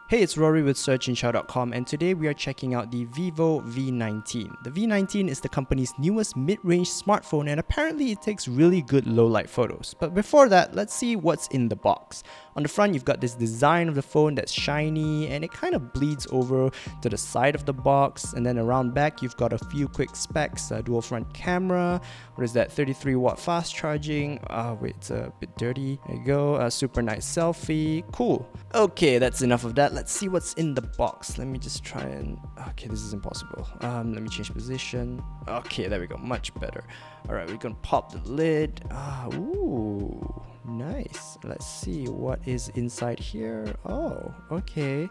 Hey, it's Rory with searchandchow.com, and today we are checking out the Vivo V19. The V19 is the company's newest mid-range smartphone, and apparently it takes really good low-light photos. But before that, let's see what's in the box. On the front, you've got this design of the phone that's shiny, and it kind of bleeds over to the side of the box. And then around back, you've got a few quick specs: a dual front camera. What is that? 33-watt fast charging. Wait, it's a bit dirty. There you go. A super night selfie. Cool. Okay, that's enough of that. Let's see what's in the box. Let me just try and... Okay, this is impossible. Let me change position. Okay, there we go. Much better. Alright, we're gonna pop the lid. Ooh, nice. Let's see what is inside here. Oh, okay.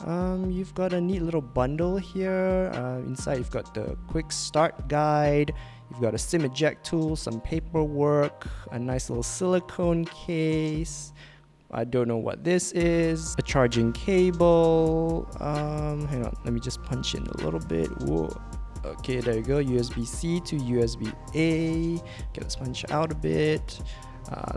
You've got a neat little bundle here. Inside you've got the quick start guide. You've got a SIM eject tool, some paperwork, a nice little silicone case. I don't know what this is. A charging cable. Hang on, let me just punch in a little bit. Whoa. Okay, there you go. USB-C to USB-A. Okay, let's punch out a bit.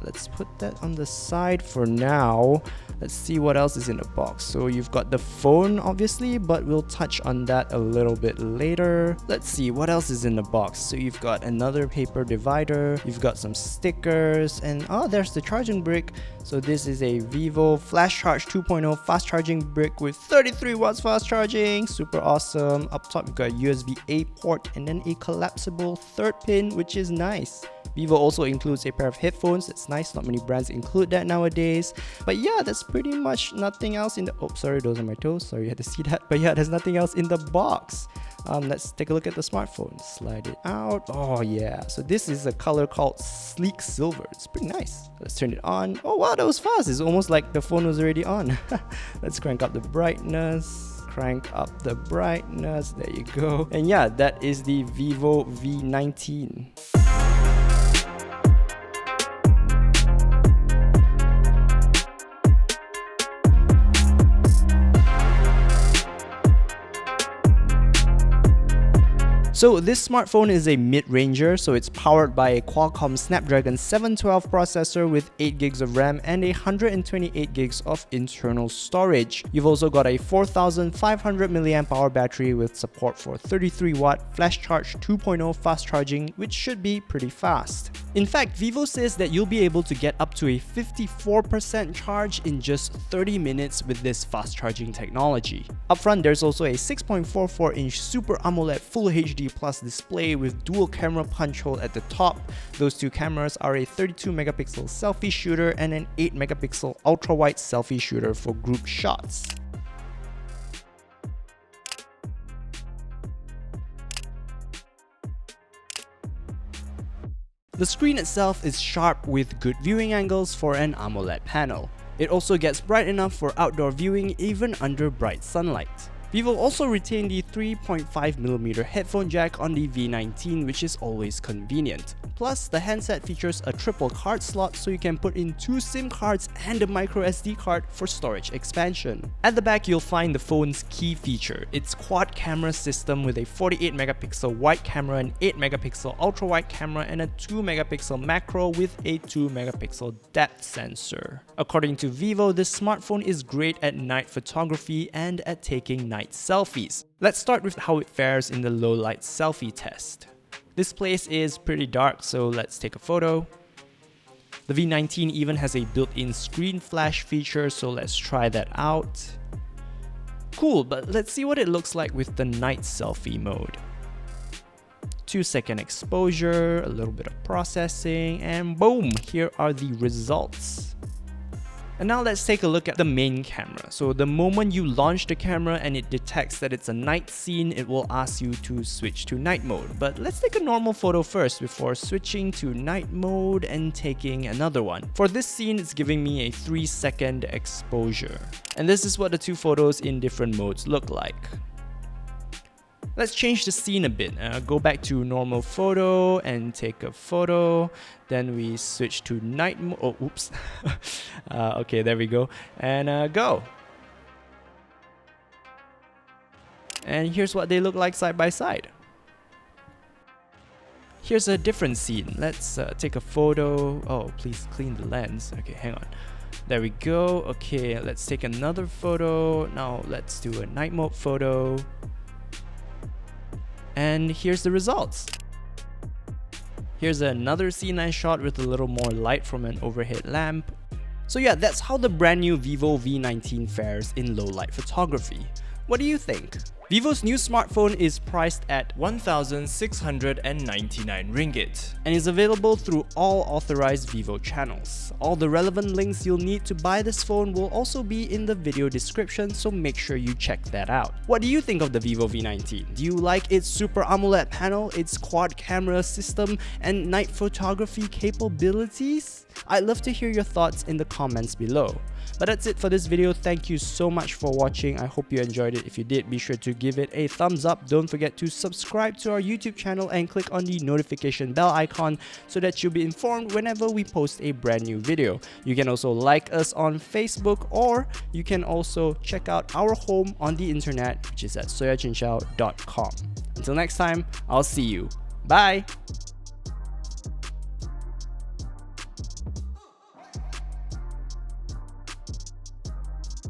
Let's put that on the side for now. Let's see what else is in the box. So you've got the phone, obviously, but we'll touch on that a little bit later. Let's see what else is in the box. So you've got another paper divider. You've got some stickers, and there's the charging brick. So this is a Vivo Flash Charge 2.0 fast charging brick with 33 watts fast charging. Super awesome. Up top, you've got a USB-A port and then a collapsible third pin, which is nice. Vivo also includes a pair of headphones. It's nice, not many brands include that nowadays. But yeah, that's pretty much nothing else in the... Oh, sorry, those are my toes. Sorry you had to see that. But yeah, there's nothing else in the box. Let's take a look at the smartphone. Slide it out. Oh yeah, so this is a color called Sleek Silver. It's pretty nice. Let's turn it on. Oh wow, that was fast. It's almost like the phone was already on. Let's crank up the brightness. Crank up the brightness. There you go. And yeah, that is the Vivo V19. So this smartphone is a mid-ranger, so it's powered by a Qualcomm Snapdragon 712 processor with 8 gigs of RAM and 128 gigs of internal storage. You've also got a 4500 mAh battery with support for 33-watt Flash Charge 2.0 fast charging, which should be pretty fast. In fact, Vivo says that you'll be able to get up to a 54% charge in just 30 minutes with this fast charging technology. Up front, there's also a 6.44-inch Super AMOLED Full HD Plus display with dual camera punch hole at the top. Those two cameras are a 32 megapixel selfie shooter and an 8 megapixel ultra-wide selfie shooter for group shots. The screen itself is sharp with good viewing angles for an AMOLED panel. It also gets bright enough for outdoor viewing even under bright sunlight. Vivo also retained the 3.5mm headphone jack on the V19, which is always convenient. Plus, the handset features a triple card slot so you can put in 2 SIM cards and a microSD card for storage expansion. At the back, you'll find the phone's key feature, its quad camera system with a 48 megapixel wide camera, an 8 megapixel ultra wide camera, and a 2 megapixel macro with a 2 megapixel depth sensor. According to Vivo, this smartphone is great at night photography and at taking night selfies. Let's start with how it fares in the low light selfie test. This place is pretty dark, so let's take a photo. The V19 even has a built-in screen flash feature, so let's try that out. Cool, but let's see what it looks like with the night selfie mode. 2-second exposure, a little bit of processing, and boom, here are the results. And now let's take a look at the main camera. So the moment you launch the camera and it detects that it's a night scene, it will ask you to switch to night mode. But let's take a normal photo first before switching to night mode and taking another one. For this scene, it's giving me a 3-second exposure. And this is what the two photos in different modes look like. Let's change the scene a bit. Go back to normal photo and take a photo. Then we switch to night mode. Oh, oops. Okay, there we go. And go. And here's what they look like side by side. Here's a different scene. Let's take a photo. Oh, please clean the lens. Okay, hang on. There we go. Okay, let's take another photo. Now let's do a night mode photo. And here's the results. Here's another C9 shot with a little more light from an overhead lamp. So yeah, that's how the brand new Vivo V19 fares in low light photography. What do you think? Vivo's new smartphone is priced at 1,699 ringgit and is available through all authorized Vivo channels. All the relevant links you'll need to buy this phone will also be in the video description, so make sure you check that out. What do you think of the Vivo V19? Do you like its Super AMOLED panel, its quad camera system, and night photography capabilities? I'd love to hear your thoughts in the comments below. But that's it for this video. Thank you so much for watching. I hope you enjoyed it. If you did, be sure to give it a thumbs up. Don't forget to subscribe to our YouTube channel and click on the notification bell icon so that you'll be informed whenever we post a brand new video. You can also like us on Facebook, or you can also check out our home on the internet, which is at soyachinchao.com. Until next time, I'll see you. Bye!